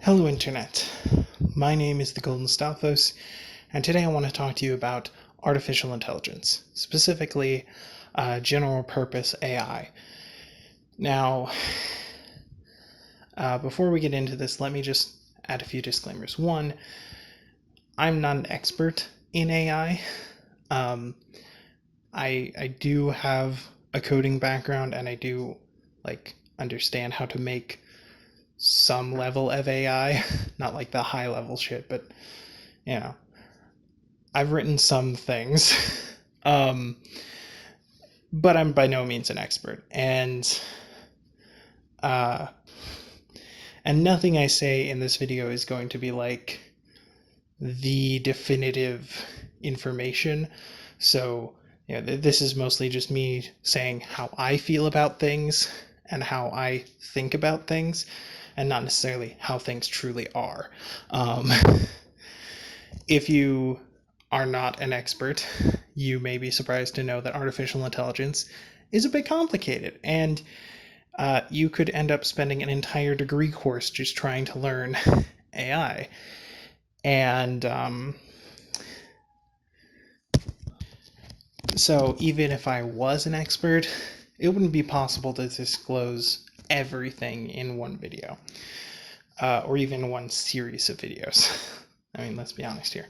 Hello Internet, my name is the Golden Stalfos, and today I want to talk to you about artificial intelligence, specifically general purpose AI. Now, before we get into this, let me just add a few disclaimers. One, I'm not an expert in AI. I do have a coding background, and I do understand how to make some level of AI, not like the high level shit, but I've written some things. But I'm by no means an expert, and nothing I say in this video is going to be like the definitive information. So this is mostly just me saying how I feel about things and how I think about things, and not necessarily how things truly are. If you are not an expert, you may be surprised to know that artificial intelligence is a bit complicated, and you could end up spending an entire degree course just trying to learn AI. And so even if I was an expert, it wouldn't be possible to disclose everything in one video, or even one series of videos. I mean, let's be honest here.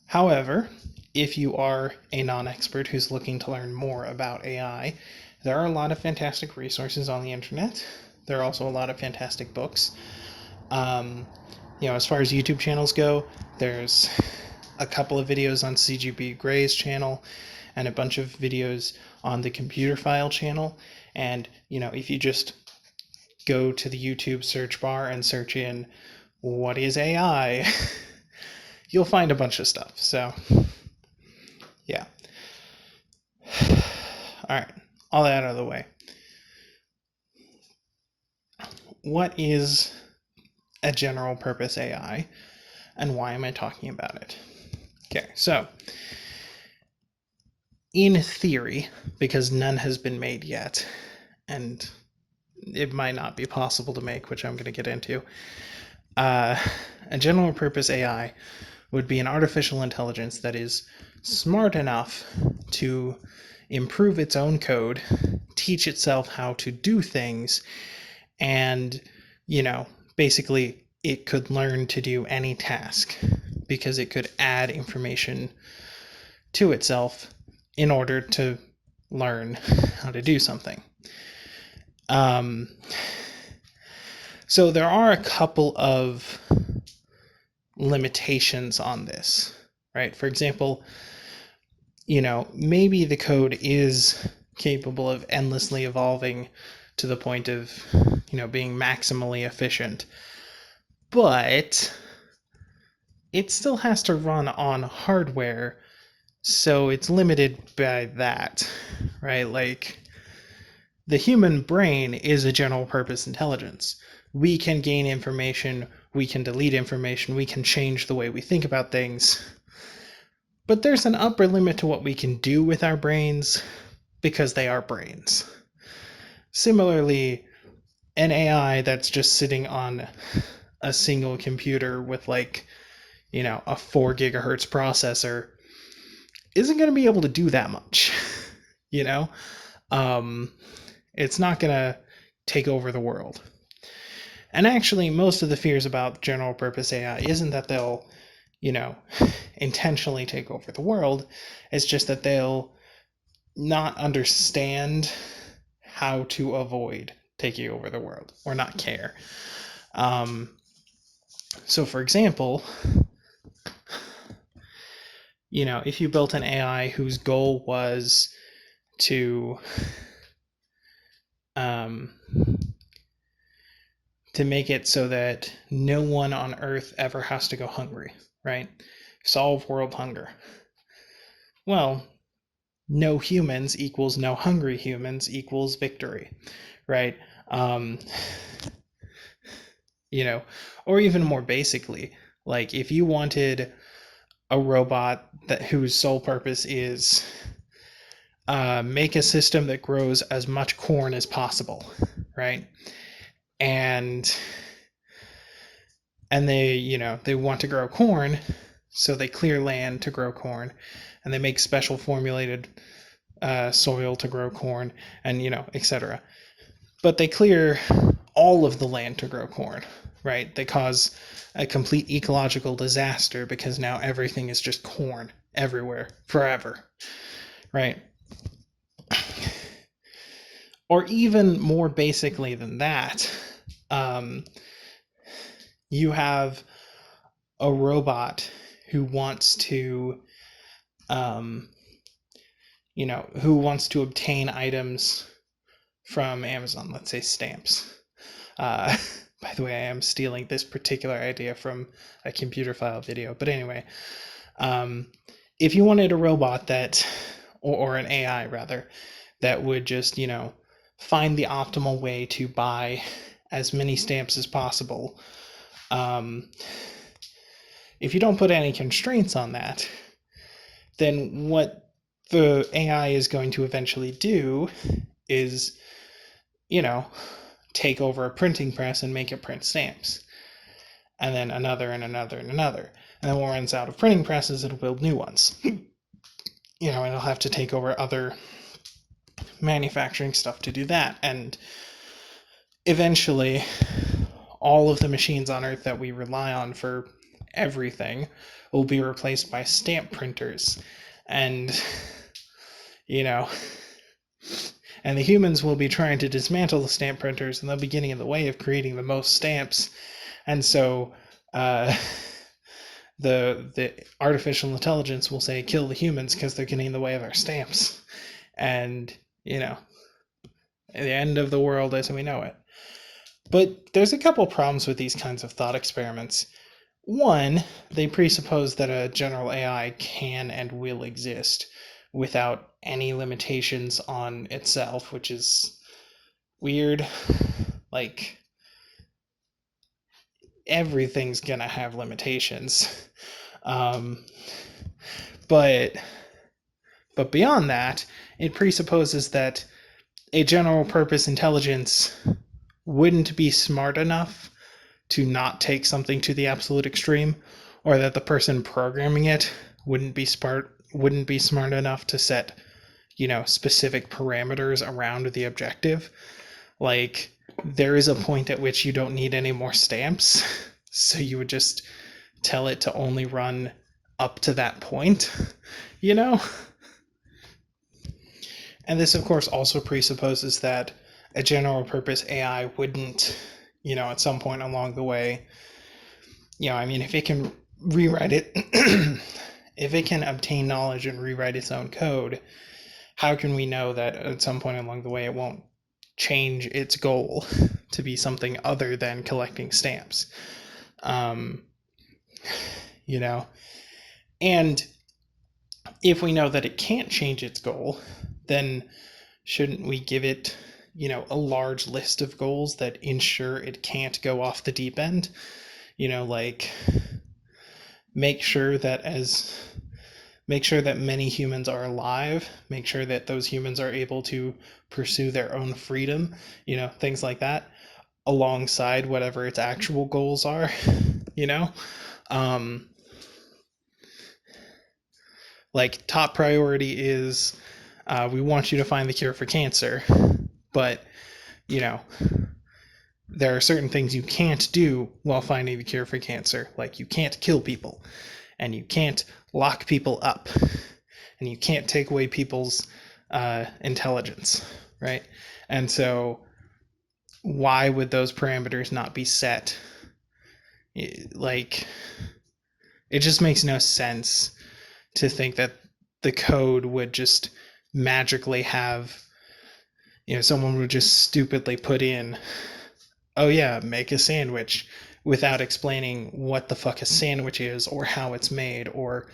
However, if you are a non-expert who's looking to learn more about AI, there are a lot of fantastic resources on the internet. There are also a lot of fantastic books. As far as YouTube channels go, there's a couple of videos on CGB Gray's channel and a bunch of videos on the Computer File channel. And, if you just go to the YouTube search bar and search in "what is AI," you'll find a bunch of stuff. So, yeah. All right, all that out of the way. What is a general purpose AI, and why am I talking about it? Okay, so in theory, because none has been made yet, and it might not be possible to make, which I'm going to get into, a general purpose AI would be an artificial intelligence that is smart enough to improve its own code, teach itself how to do things, and, basically it could learn to do any task because it could add information to itself in order to learn how to do something. So there are a couple of limitations on this, right? For example, maybe the code is capable of endlessly evolving to the point of, being maximally efficient, but it still has to run on hardware, so it's limited by that, right? Like, the human brain is a general purpose intelligence. We can gain information, we can delete information, we can change the way we think about things, but there's an upper limit to what we can do with our brains because they are brains. Similarly, an AI that's just sitting on a single computer with a 4 gigahertz processor isn't going to be able to do that much. It's not going to take over the world. And actually, most of the fears about general purpose AI isn't that they'll, intentionally take over the world. It's just that they'll not understand how to avoid taking over the world or not care. So for example, if you built an AI whose goal was to make it so that no one on Earth ever has to go hungry, right? Solve world hunger. Well, no humans equals no hungry humans equals victory, right? Or even more basically, like if you wanted a robot whose sole purpose is make a system that grows as much corn as possible, right? And and they want to grow corn, so they clear land to grow corn, and they make special formulated soil to grow corn, and etc. But they clear all of the land to grow corn, right? They cause a complete ecological disaster because now everything is just corn everywhere forever, right? Or even more basically than that, you have a robot who wants to who wants to obtain items from Amazon, let's say stamps. By the way, I am stealing this particular idea from a computer file video. But anyway, if you wanted a robot that, or an AI rather, that would just, find the optimal way to buy as many stamps as possible, if you don't put any constraints on that, then what the AI is going to eventually do is, take over a printing press and make it print stamps. And then another and another and another. And then when it runs out of printing presses, it'll build new ones. And it'll have to take over other manufacturing stuff to do that. And eventually, all of the machines on Earth that we rely on for everything will be replaced by stamp printers. And, and the humans will be trying to dismantle the stamp printers, and they'll be getting in the way of creating the most stamps. And so the artificial intelligence will say, kill the humans because they're getting in the way of our stamps. And, the end of the world as we know it. But there's a couple problems with these kinds of thought experiments. One, they presuppose that a general AI can and will exist without any limitations on itself, which is weird. Like, everything's gonna have limitations. But beyond that, it presupposes that a general purpose intelligence wouldn't be smart enough to not take something to the absolute extreme, or that the person programming it wouldn't be smart enough to set, specific parameters around the objective. Like, there is a point at which you don't need any more stamps, so you would just tell it to only run up to that point, And this, of course, also presupposes that a general purpose AI wouldn't, at some point along the way, if it can rewrite it, if it can obtain knowledge and rewrite its own code, how can we know that at some point along the way it won't change its goal to be something other than collecting stamps? And if we know that it can't change its goal, then shouldn't we give it, a large list of goals that ensure it can't go off the deep end? Like, make sure that many humans are alive, make sure that those humans are able to pursue their own freedom, things like that, alongside whatever its actual goals are, like, top priority is, we want you to find the cure for cancer, but, there are certain things you can't do while finding the cure for cancer. Like, you can't kill people, and you can't lock people up, and you can't take away people's intelligence, right? And so why would those parameters not be set? Like, it just makes no sense to think that the code would just magically have, someone would just stupidly put in, oh yeah, make a sandwich, without explaining what the fuck a sandwich is, or how it's made, or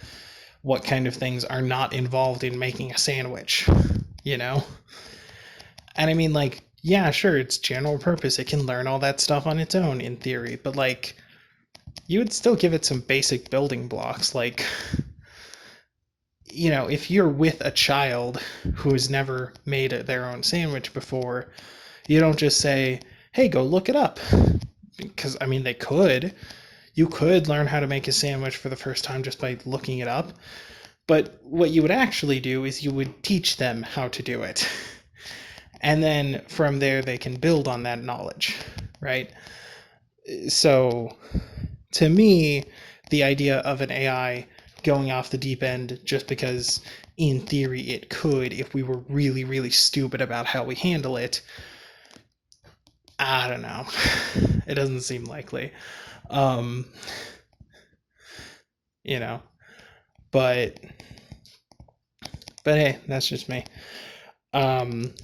what kind of things are not involved in making a sandwich, And I mean, like, yeah, sure, it's general purpose. It can learn all that stuff on its own, in theory, but, like, you would still give it some basic building blocks. Like, if you're with a child who has never made their own sandwich before, you don't just say, hey, go look it up. Because, I mean, they could. You could learn how to make a sandwich for the first time just by looking it up, but what you would actually do is you would teach them how to do it. And then from there, they can build on that knowledge, right? So to me, the idea of an AI going off the deep end just because in theory it could if we were really, really stupid about how we handle it, I don't know. It doesn't seem likely. Um, you know, but hey, that's just me. Um,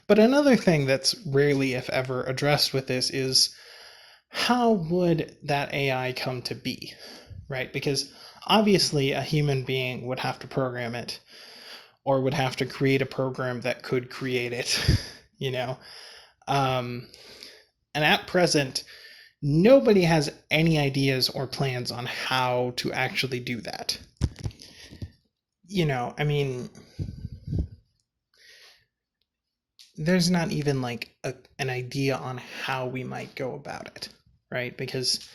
but another thing that's rarely, if ever, addressed with this is how would that AI come to be, right? Because obviously a human being would have to program it or would have to create a program that could create it, you know? Um, and at present, nobody has any ideas or plans on how to actually do that. I mean, there's not even like an idea on how we might go about it, right? Because,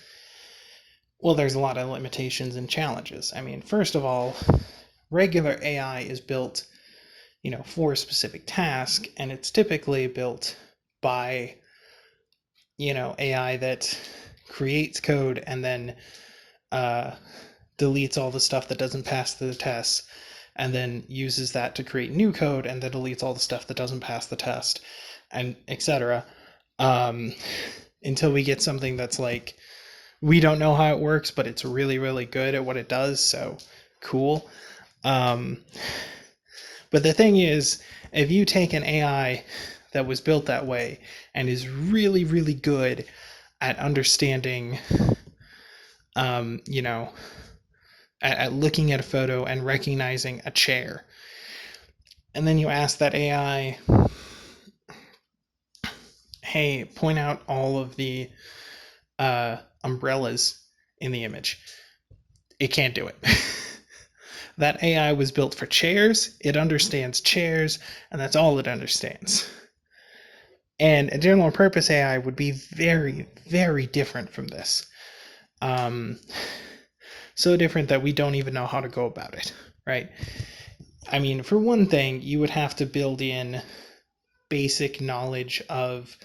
well, there's a lot of limitations and challenges. I mean, first of all, regular AI is built, for a specific task, and it's typically built by, AI that creates code and then uh, deletes all the stuff that doesn't pass the tests, and then uses that to create new code and then deletes all the stuff that doesn't pass the test, and etc. Um, until we get something that's like, we don't know how it works, but it's really, really good at what it does, so cool. But the thing is, if you take an AI that was built that way and is really, really good at understanding, you know, at looking at a photo and recognizing a chair, and then you ask that AI, hey, point out all of the umbrellas in the image. It can't do it. That AI was built for chairs. It understands chairs, and that's all it understands. And a general purpose AI would be very, very different from this. So different that we don't even know how to go about it, right? I mean, for one thing, you would have to build in basic knowledge of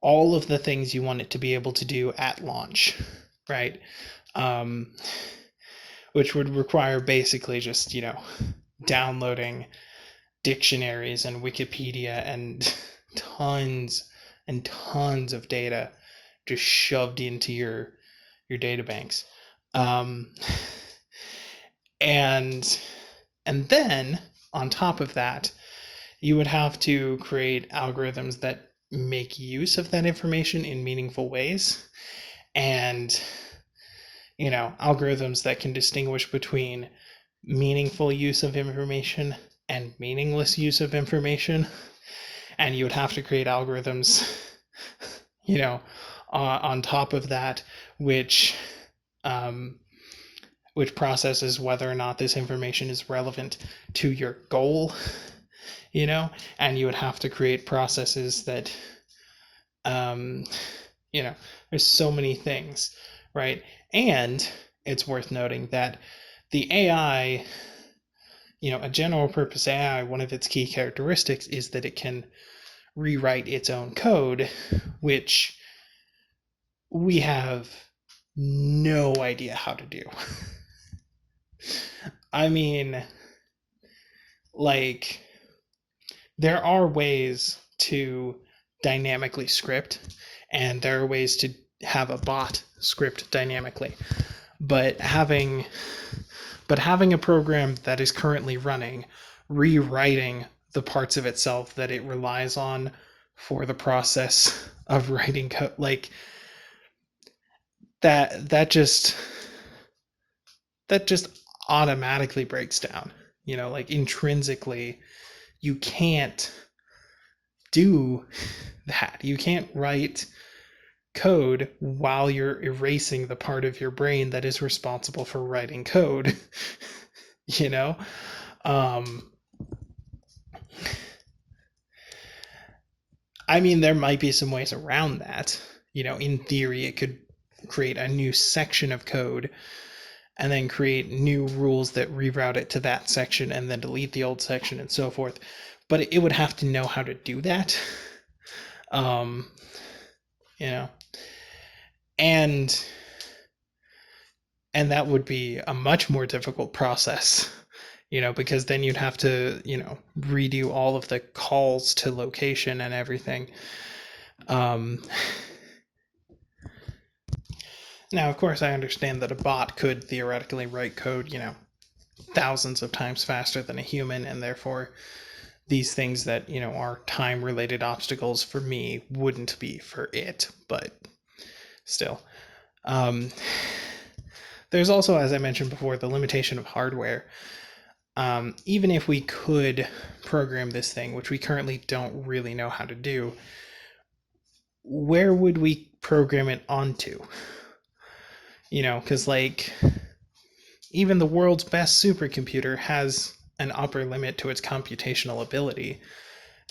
all of the things you want it to be able to do at launch, right? Which would require basically just, downloading dictionaries and Wikipedia and tons and tons of data just shoved into your data banks. And then on top of that, you would have to create algorithms that make use of that information in meaningful ways, and algorithms that can distinguish between meaningful use of information and meaningless use of information. And you would have to create algorithms on top of that, which processes whether or not this information is relevant to your goal, and you would have to create processes that, there's so many things, right? And it's worth noting that the AI, a general purpose AI, one of its key characteristics is that it can rewrite its own code, which we have no idea how to do. I mean, like, there are ways to dynamically script, and there are ways to have a bot script dynamically. But having a program that is currently running, rewriting the parts of itself that it relies on for the process of writing code, like that just automatically breaks down. Like, intrinsically, you can't do that. You can't write code while you're erasing the part of your brain that is responsible for writing code. you know I mean, there might be some ways around that. In theory, it could create a new section of code and then create new rules that reroute it to that section and then delete the old section and so forth. But it would have to know how to do that. Um, you know, and that would be a much more difficult process, because then you'd have to, redo all of the calls to location and everything. Um, Now, of course, I understand that a bot could theoretically write code, thousands of times faster than a human, and therefore these things that, are time related obstacles for me wouldn't be for it, but still. There's also, as I mentioned before, the limitation of hardware. Even if we could program this thing, which we currently don't really know how to do, where would we program it onto? Because even the world's best supercomputer has an upper limit to its computational ability.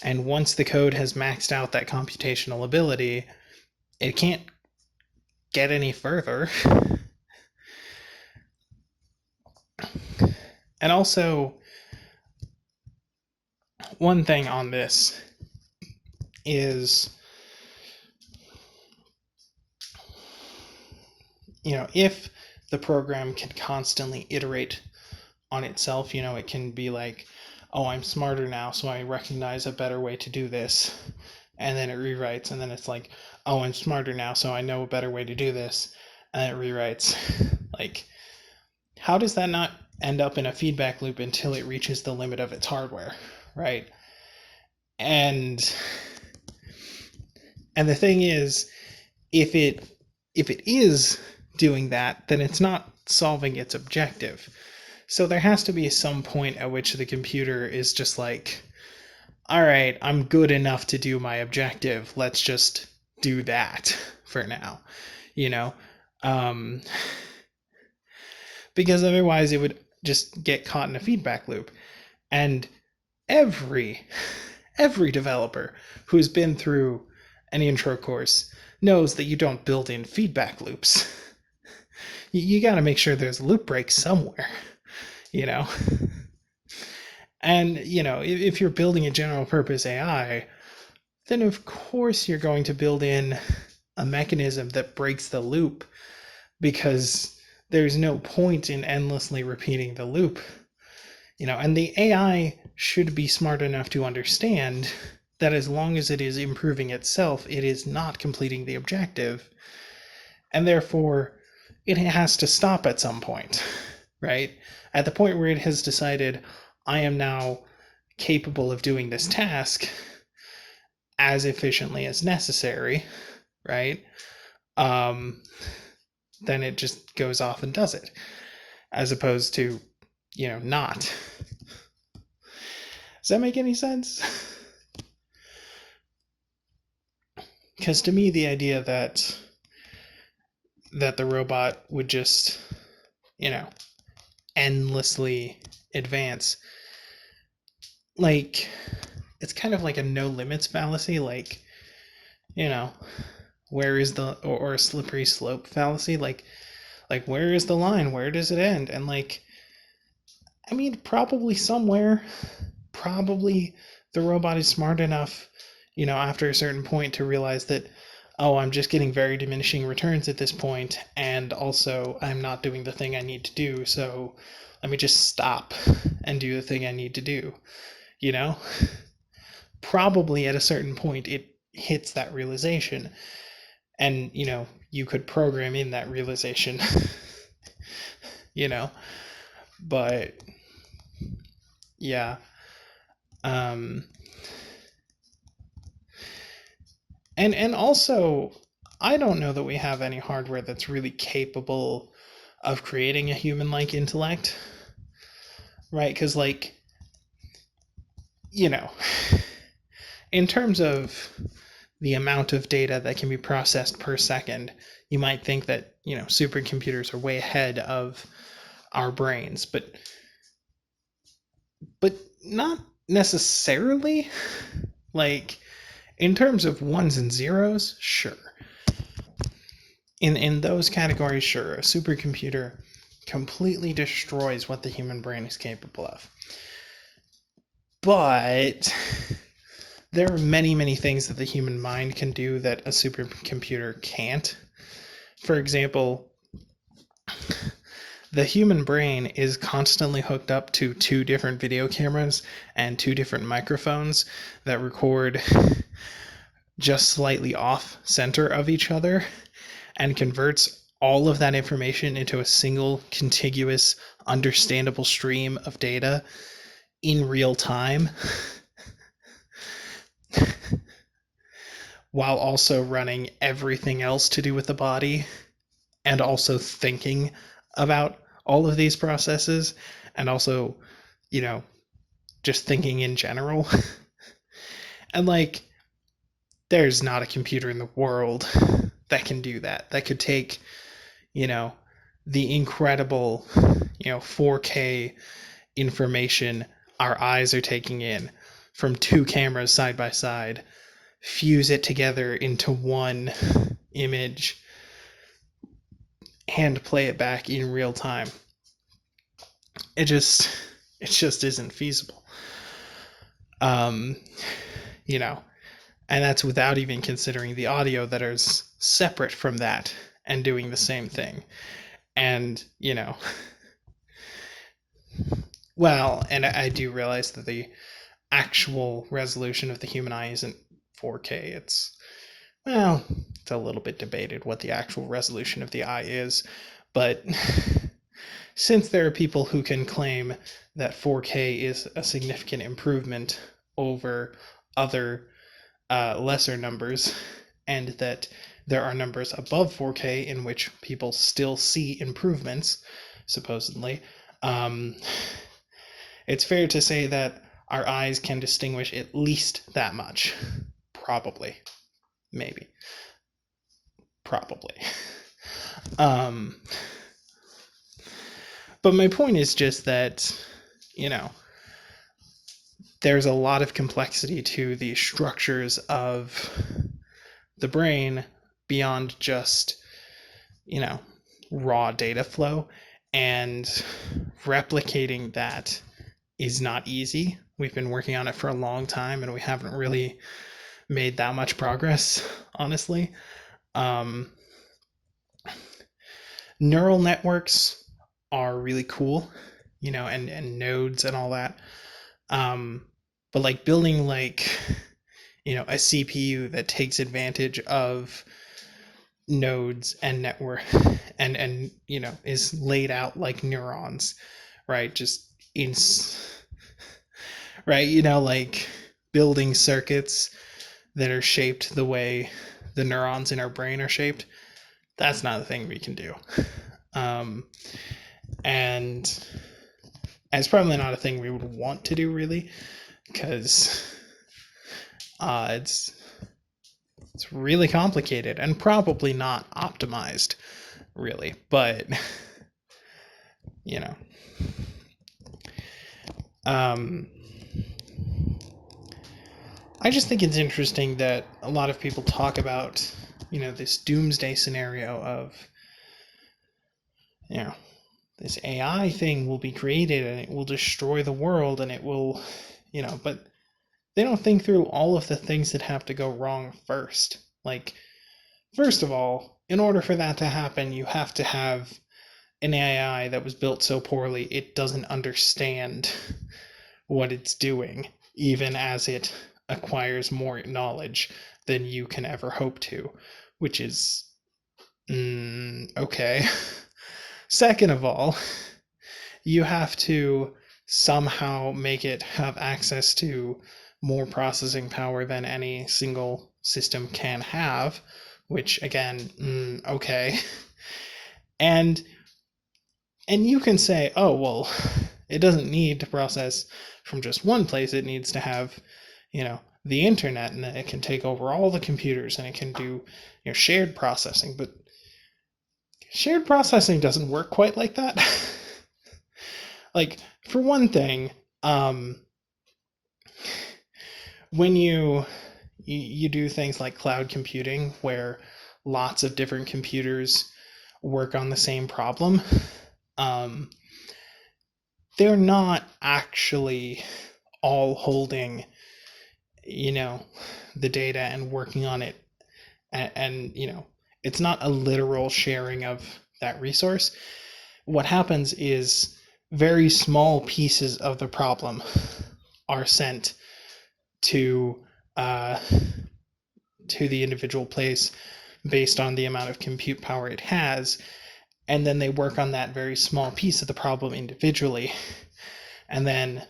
And once the code has maxed out that computational ability, it can't get any further. And also, one thing on this is, if the program can constantly iterate on itself, it can be like, oh, I'm smarter now, so I recognize a better way to do this. And then it rewrites, and then it's like, oh, I'm smarter now, so I know a better way to do this. And it rewrites. How does that not end up in a feedback loop until it reaches the limit of its hardware, right? And the thing is, if it is doing that, then it's not solving its objective. So there has to be some point at which the computer is just like, all right, I'm good enough to do my objective. Let's just do that for now, because otherwise it would just get caught in a feedback loop. And every developer who's been through an intro course knows that you don't build in feedback loops. You got to make sure there's loop breaks somewhere, And, if you're building a general purpose AI, then of course you're going to build in a mechanism that breaks the loop, because there's no point in endlessly repeating the loop. And the AI should be smart enough to understand that as long as it is improving itself, it is not completing the objective. And therefore, it has to stop at some point, right? At the point where it has decided, I am now capable of doing this task as efficiently as necessary, right? Then it just goes off and does it, as opposed to, not. Does that make any sense? Because to me, the idea that the robot would just, endlessly advance, it's kind of like a no limits fallacy, where is the, or a slippery slope fallacy, like where is the line, where does it end? And probably somewhere. Probably the robot is smart enough, after a certain point to realize that, oh, I'm just getting very diminishing returns at this point, and also I'm not doing the thing I need to do, so let me just stop and do the thing I need to do, Probably at a certain point it hits that realization, and, you could program in that realization, but yeah. And also, I don't know that we have any hardware that's really capable of creating a human-like intellect, right? Because, in terms of the amount of data that can be processed per second, you might think that, supercomputers are way ahead of our brains, but not necessarily. In terms of ones and zeros, sure. in those categories, sure, a supercomputer completely destroys what the human brain is capable of. But there are many, many things that the human mind can do that a supercomputer can't. For example, the human brain is constantly hooked up to 2 different video cameras and 2 different microphones that record just slightly off center of each other and converts all of that information into a single contiguous understandable stream of data in real time while also running everything else to do with the body and also thinking about all of these processes and also, you know, just thinking in general. And like, there's not a computer in the world that can do that. That could take, you know, the incredible, 4K information our eyes are taking in from 2 cameras side by side, fuse it together into one image, and play it back in real time. It just isn't feasible. You know, and that's without even considering the audio that is separate from that and doing the same thing. And, well, and I do realize that the actual resolution of the human eye isn't 4K. It's a little bit debated what the actual resolution of the eye is, but since there are people who can claim that 4K is a significant improvement over other lesser numbers, and that there are numbers above 4K in which people still see improvements, supposedly, it's fair to say that our eyes can distinguish at least that much. Probably. Maybe. Probably. But my point is just that, there's a lot of complexity to the structures of the brain beyond just, raw data flow, and replicating that is not easy. We've been working on it for a long time and we haven't really made that much progress, honestly. Neural networks are really cool, and nodes and all that. But like building a CPU that takes advantage of nodes and network and is laid out like neurons, right? Just in right, like building circuits that are shaped the way the neurons in our brain are shaped. That's not a thing we can do. And it's probably not a thing we would want to do, really, because it's really complicated and probably not optimized, really. But I just think it's interesting that a lot of people talk about, this doomsday scenario of, this AI thing will be created and it will destroy the world and it will, but they don't think through all of the things that have to go wrong first. Like, first of all, in order for that to happen, you have to have an AI that was built so poorly it doesn't understand what it's doing, even as it acquires more knowledge than you can ever hope to, which is okay. Second of all, you have to somehow make it have access to more processing power than any single system can have, which again, okay. And you can say, oh, well, it doesn't need to process from just one place. It needs to have, the internet, and it can take over all the computers and it can do, shared processing. But shared processing doesn't work quite like that. Like, for one thing, when you do things like cloud computing, where lots of different computers work on the same problem, um, they're not actually all holding, you know, the data and working on it. And it's not a literal sharing of that resource. What happens is very small pieces of the problem are sent to uh, to the individual place based on the amount of compute power it has, and then they work on that very small piece of the problem individually, and then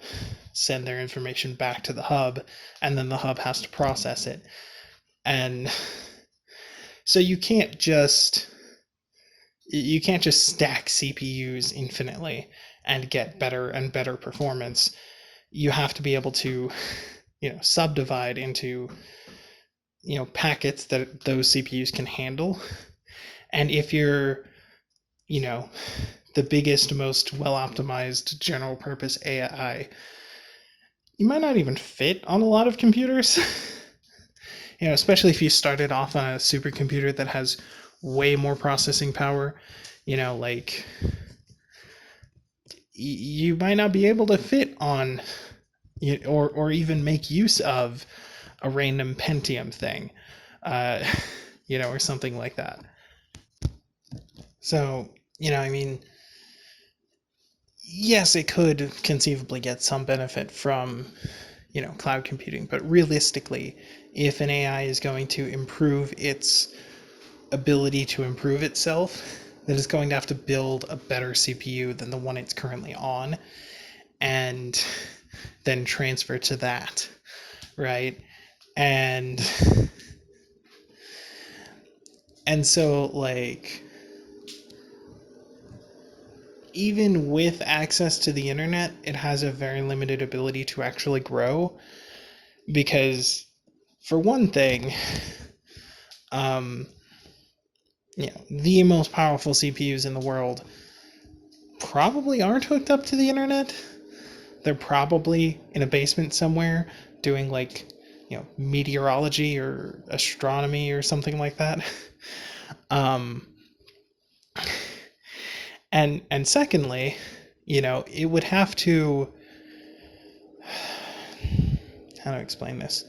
send their information back to the hub, and then the hub has to process it. And so you can't just stack CPUs infinitely and get better and better performance. You have to be able to, subdivide into, packets that those CPUs can handle. And if you're, the biggest, most well optimized general purpose AI, you might not even fit on a lot of computers. Especially if you started off on a supercomputer that has way more processing power, like you might not be able to fit on or even make use of a random Pentium thing, uh, or something like that. So, yes, it could conceivably get some benefit from, cloud computing, but realistically, if an AI is going to improve its ability to improve itself, that it's going to have to build a better CPU than the one it's currently on, and then transfer to that, right? And so, like, even with access to the internet, it has a very limited ability to actually grow, because for one thing, the most powerful CPUs in the world probably aren't hooked up to the internet. They're probably in a basement somewhere doing, like, meteorology or astronomy or something like that. um, and secondly, it would have to, how to explain this?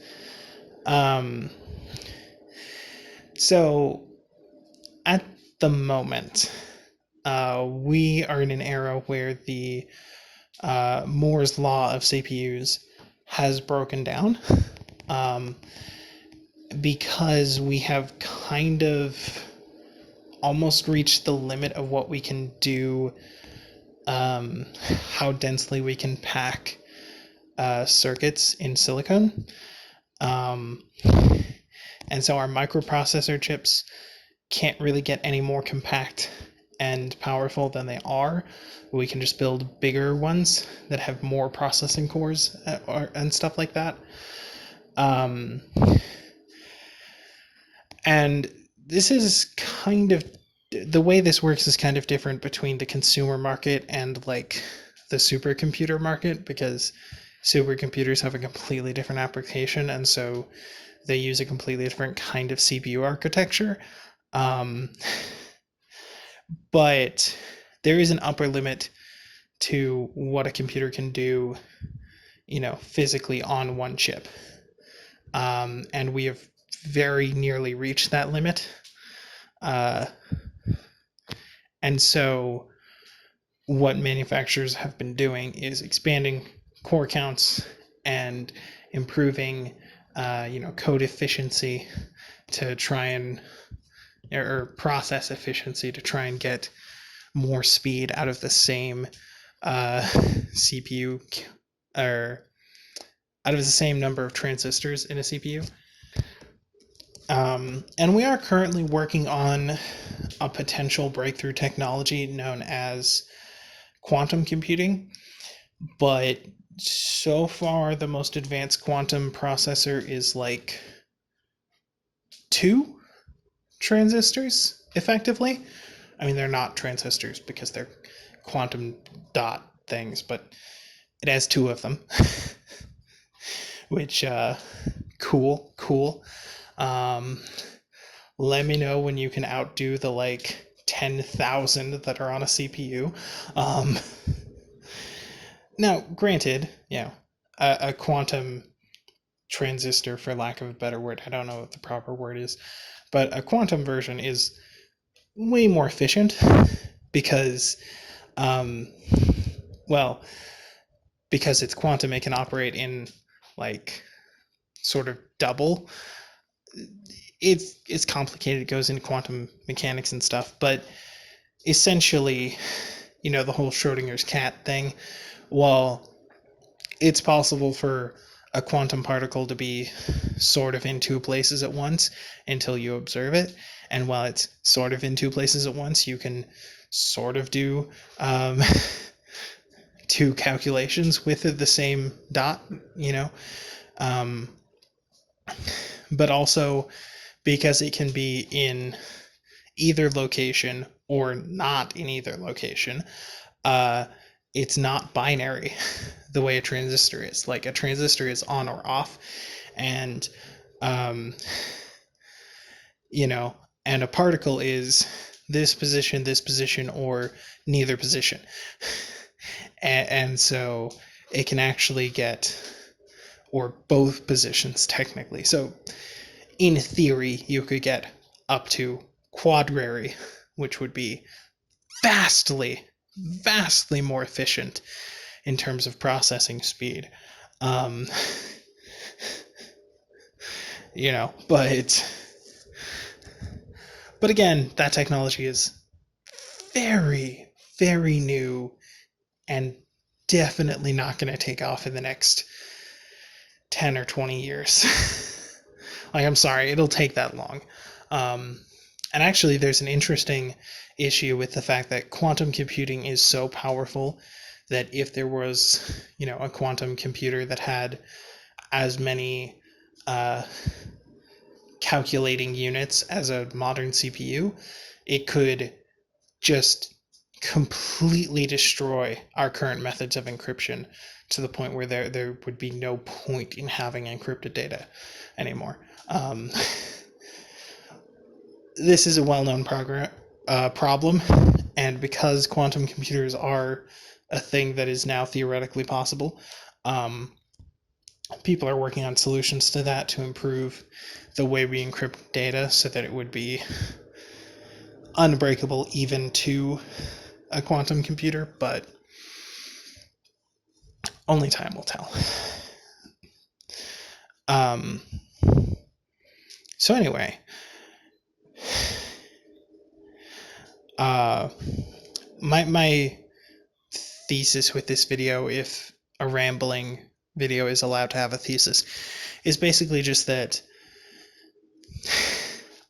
So at the moment, we are in an era where the Moore's law of CPUs has broken down, because we have kind of almost reached the limit of what we can do, how densely we can pack circuits in silicon. And so our microprocessor chips can't really get any more compact and powerful than they are. We can just build bigger ones that have more processing cores and stuff like that. And this is kind of, the way this works is kind of different between the consumer market and, like, the supercomputer market, because supercomputers have a completely different application, and so they use a completely different kind of CPU architecture. But there is an upper limit to what a computer can do, physically on one chip. And we have very nearly reached that limit. And so what manufacturers have been doing is expanding core counts and improving, code efficiency to try and, or process efficiency to try and get more speed out of the same CPU, or out of the same number of transistors in a CPU. And we are currently working on a potential breakthrough technology known as quantum computing, but so far the most advanced quantum processor is like 2 transistors effectively. I mean, they're not transistors because they're quantum dot things, but it has 2 of them. Which cool. Let me know when you can outdo the like 10,000 that are on a CPU. Um, Now, granted, a quantum transistor, for lack of a better word, I don't know what the proper word is, but a quantum version is way more efficient because, um, well, because it's quantum, it can operate in like sort of double. It's complicated. It goes into quantum mechanics and stuff, but essentially, the whole Schrodinger's cat thing. Well, it's possible for a quantum particle to be sort of in two places at once until you observe it. And while it's sort of in two places at once, you can sort of do two calculations with the same dot, um, but also because it can be in either location or not in either location, it's not binary the way a transistor is. Like a transistor is on or off, and and a particle is this position, or neither position. And so it can actually get, or both positions technically. So in theory, you could get up to quadrary, which would be vastly, vastly more efficient in terms of processing speed. But again, that technology is very, very new and definitely not going to take off in the next 10 or 20 years. Like, I'm sorry, it'll take that long. And actually, there's an interesting issue with the fact that quantum computing is so powerful that if there was, a quantum computer that had as many calculating units as a modern CPU, it could just completely destroy our current methods of encryption to the point where there would be no point in having encrypted data anymore. This is a well-known problem, and because quantum computers are a thing that is now theoretically possible, people are working on solutions to that to improve the way we encrypt data so that it would be unbreakable even to a quantum computer, but only time will tell. So anyway, my thesis with this video, if a rambling video is allowed to have a thesis, is basically just that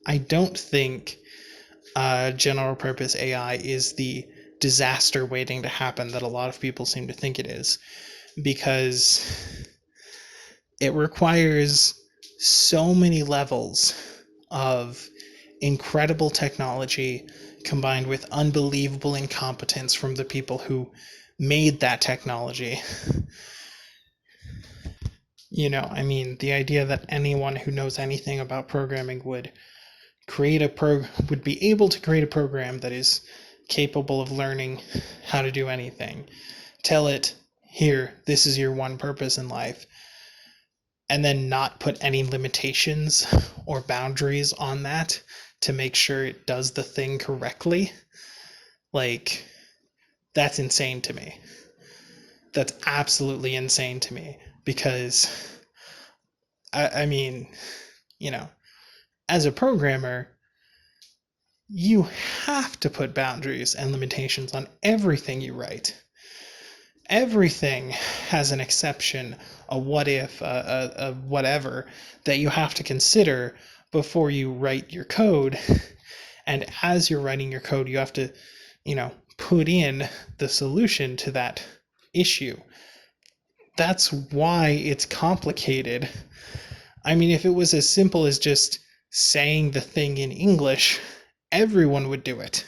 I don't think general purpose AI is the disaster waiting to happen that a lot of people seem to think it is, because it requires so many levels of incredible technology combined with unbelievable incompetence from the people who made that technology. The idea that anyone who knows anything about programming would be able to create a program that is capable of learning how to do anything. Tell it, here, this is your one purpose in life, and then not put any limitations or boundaries on that to make sure it does the thing correctly. Like, that's insane to me. That's absolutely insane to me, because as a programmer, you have to put boundaries and limitations on everything you write. Everything has an exception, a what if, a whatever that you have to consider before you write your code. And as you're writing your code, you have to, put in the solution to that issue. That's why it's complicated. If it was as simple as just saying the thing in English, everyone would do it.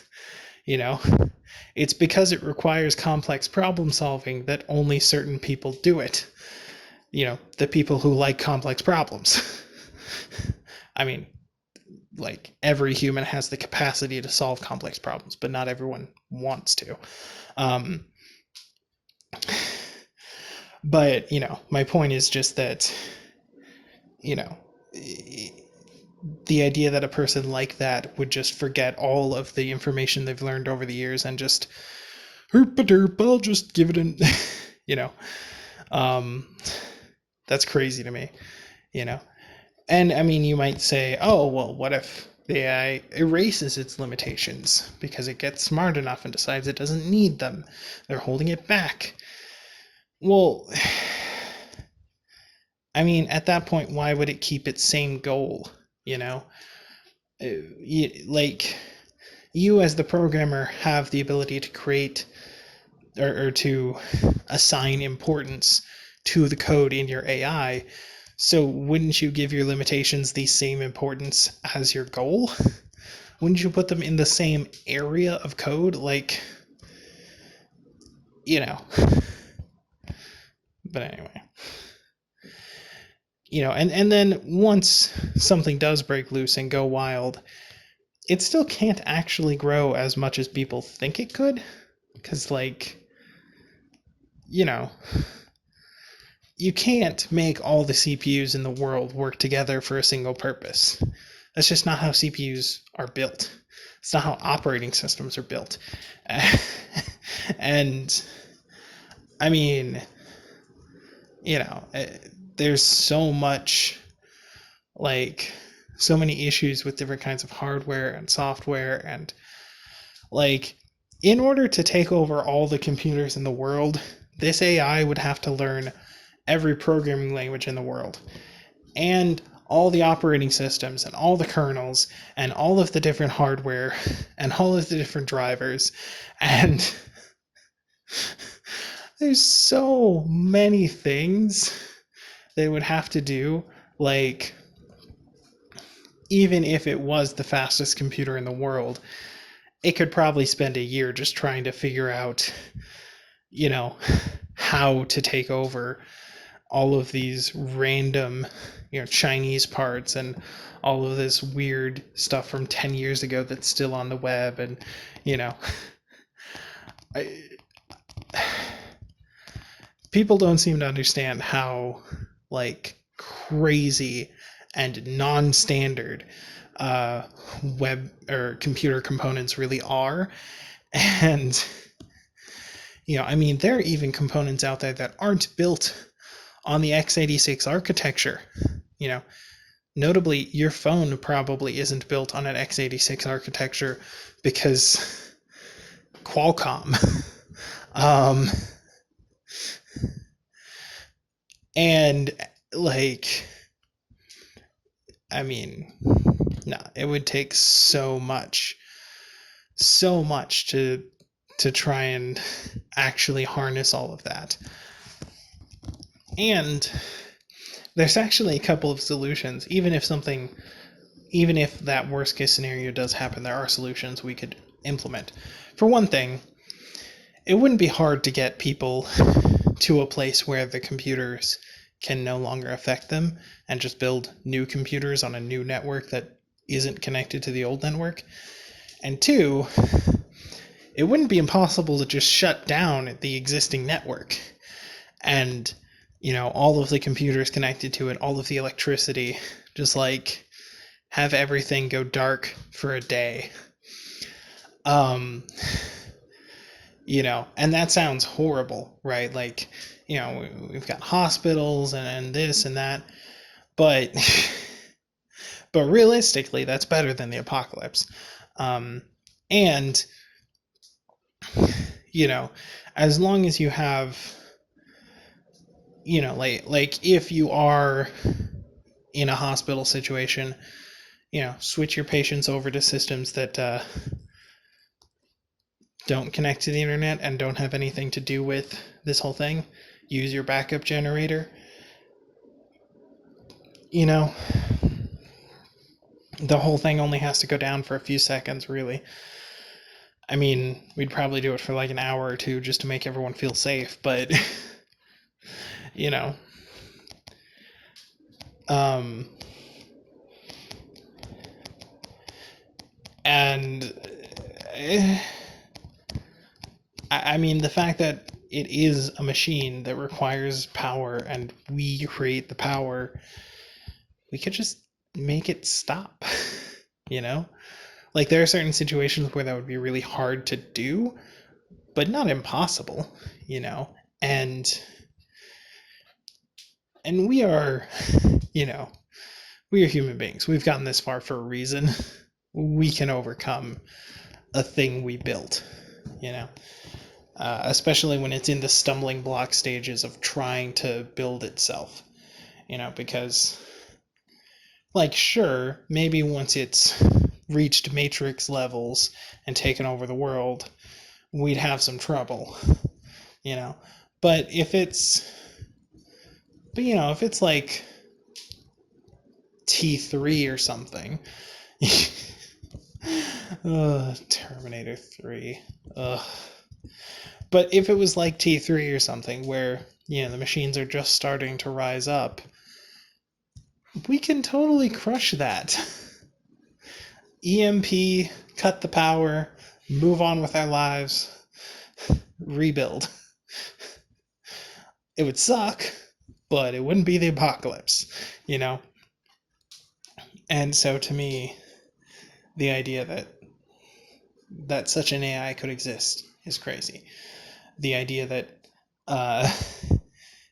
It's because it requires complex problem solving that only certain people do it. The people who like complex problems. like every human has the capacity to solve complex problems, but not everyone wants to. Um, but my point is just that you know the idea that a person like that would just forget all of the information they've learned over the years and just herp a derp, I'll just give it an you know that's crazy to me. you know and I mean, you might say, oh well, what if the AI erases its limitations because it gets smart enough and decides it doesn't need them? They're holding it back. Well, I mean, at that point, why would it keep its same goal? You know, like, you as the programmer have the ability to create or to assign importance to the code in your AI. So wouldn't you give your limitations the same importance as your goal? Wouldn't you put them in the same area of code? Like, but anyway. And then once something does break loose and go wild, it still can't actually grow as much as people think it could. Because, you can't make all the CPUs in the world work together for a single purpose. That's just not how CPUs are built. It's not how operating systems are built. And, I mean, there's so much, so many issues with different kinds of hardware and software, and in order to take over all the computers in the world, this AI would have to learn every programming language in the world, and all the operating systems, and all the kernels, and all of the different hardware, and all of the different drivers, and there's so many things they would have to do. Even if it was the fastest computer in the world, it could probably spend a year just trying to figure out, how to take over all of these random, Chinese parts and all of this weird stuff from 10 years ago that's still on the web. And, I, people don't seem to understand how, crazy and non-standard web or computer components really are. And, I mean, there are even components out there that aren't built on the x86 architecture. Notably, your phone probably isn't built on an x86 architecture because Qualcomm. And I mean, no, it would take so much to try and actually harness all of that. And there's actually a couple of solutions. Even if that worst case scenario does happen, there are solutions we could implement. For one thing, it wouldn't be hard to get people to a place where the computers can no longer affect them and just build new computers on a new network that isn't connected to the old network. And two, it wouldn't be impossible to just shut down the existing network and, all of the computers connected to it, all of the electricity, just have everything go dark for a day. And that sounds horrible, right? We've got hospitals and this and that, but realistically, that's better than the apocalypse. And as long as you have, if you are in a hospital situation, switch your patients over to systems that don't connect to the internet and don't have anything to do with this whole thing. Use your backup generator. The whole thing only has to go down for a few seconds, really. I mean, we'd probably do it for an hour or two just to make everyone feel safe, but And I mean, the fact that it is a machine that requires power and we create the power, we could just make it stop, you know? Like, there are certain situations where that would be really hard to do, but not impossible, you know? And we are, you know, we are human beings. We've gotten this far for a reason. We can overcome a thing we built, you know? Especially when it's in the stumbling block stages of trying to build itself, you know, because, like, sure, maybe once it's reached Matrix levels and taken over the world, we'd have some trouble, you know. But if it's like T3 or something, Terminator 3, ugh. But if it was like T3 or something, where, you know, the machines are just starting to rise up, we can totally crush that. EMP, cut the power, move on with our lives, rebuild. It would suck, but it wouldn't be the apocalypse, you know? And so to me, the idea that such an AI could exist is crazy. The idea that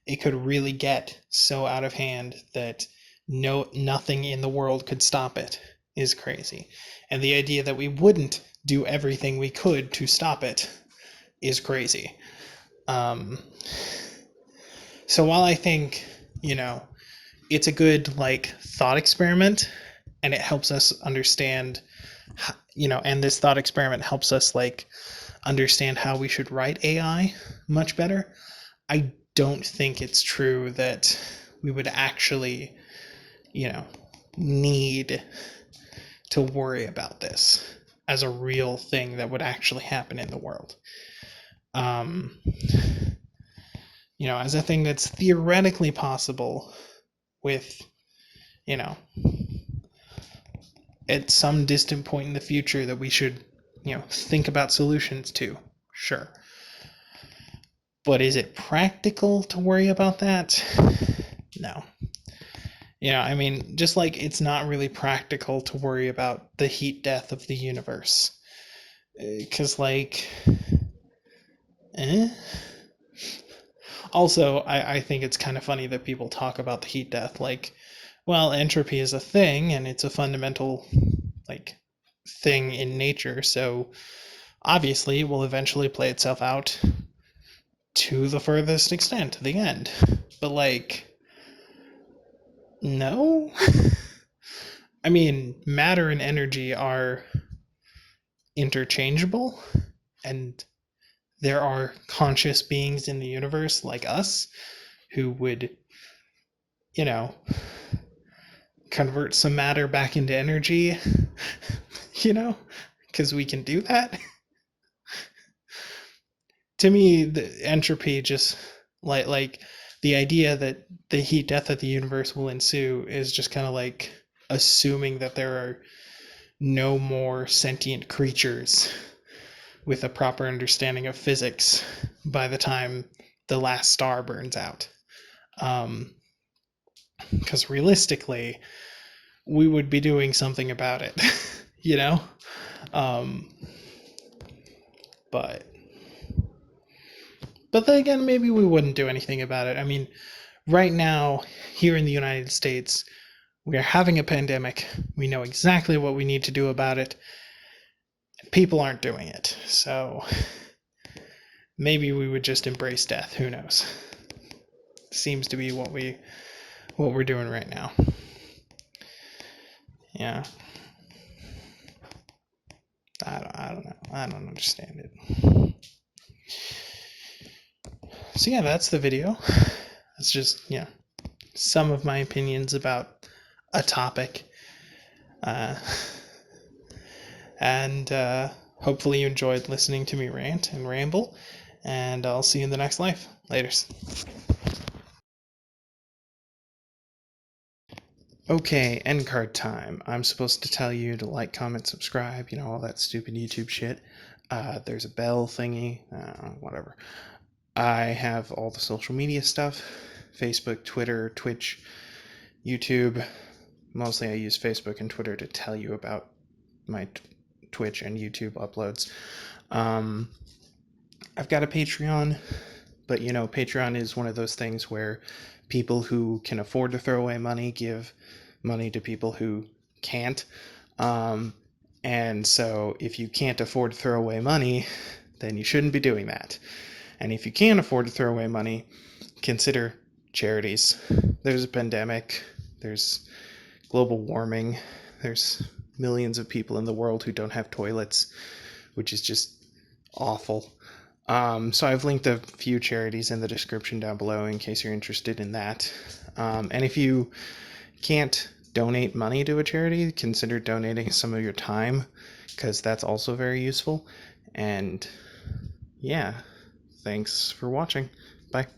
it could really get so out of hand that nothing in the world could stop it is crazy. And the idea that we wouldn't do everything we could to stop it is crazy. So while I think, you know, it's a good, like, thought experiment, and it helps us understand, you know, and this thought experiment helps us, like, understand how we should write AI much better, I don't think it's true that we would actually, you know, need to worry about this as a real thing that would actually happen in the world. You know, as a thing that's theoretically possible with, you know, at some distant point in the future that we should, you know, think about solutions to. Sure. But is it practical to worry about that? No. You know, I mean, just like it's not really practical to worry about the heat death of the universe. Because, like, Also, I think it's kind of funny that people talk about the heat death like, well, entropy is a thing and it's a fundamental, like, thing in nature, so obviously it will eventually play itself out to the furthest extent, to the end. But, like, no? I mean, matter and energy are interchangeable, and there are conscious beings in the universe like us who would, you know, convert some matter back into energy, you know, because we can do that. To me, the entropy just like the idea that the heat death of the universe will ensue is just kind of like assuming that there are no more sentient creatures with a proper understanding of physics by the time the last star burns out. Because realistically, we would be doing something about it, you know? But then again, maybe we wouldn't do anything about it. I mean, right now, here in the United States, we are having a pandemic. We know exactly what we need to do about it. People aren't doing it. So maybe we would just embrace death. Who knows? Seems to be what we're doing right now. Yeah. I don't know. I don't understand it. So yeah, that's the video. It's just, yeah, some of my opinions about a topic. And hopefully you enjoyed listening to me rant and ramble. And I'll see you in the next life. Laters. Okay, end card time. I'm supposed to tell you to like, comment, subscribe, all that stupid YouTube shit. There's a bell thingy, whatever. I have all the social media stuff: Facebook, Twitter, Twitch, YouTube. Mostly I use Facebook and Twitter to tell you about my Twitch and YouTube uploads. I've got a Patreon, but Patreon is one of those things where people who can afford to throw away money give money to people who can't. And so if you can't afford to throw away money, then you shouldn't be doing that. And if you can afford to throw away money, consider charities. There's a pandemic, there's global warming, there's millions of people in the world who don't have toilets, which is just awful. So I've linked a few charities in the description down below in case you're interested in that. And if you can't donate money to a charity, consider donating some of your time, because that's also very useful. And yeah, thanks for watching. Bye.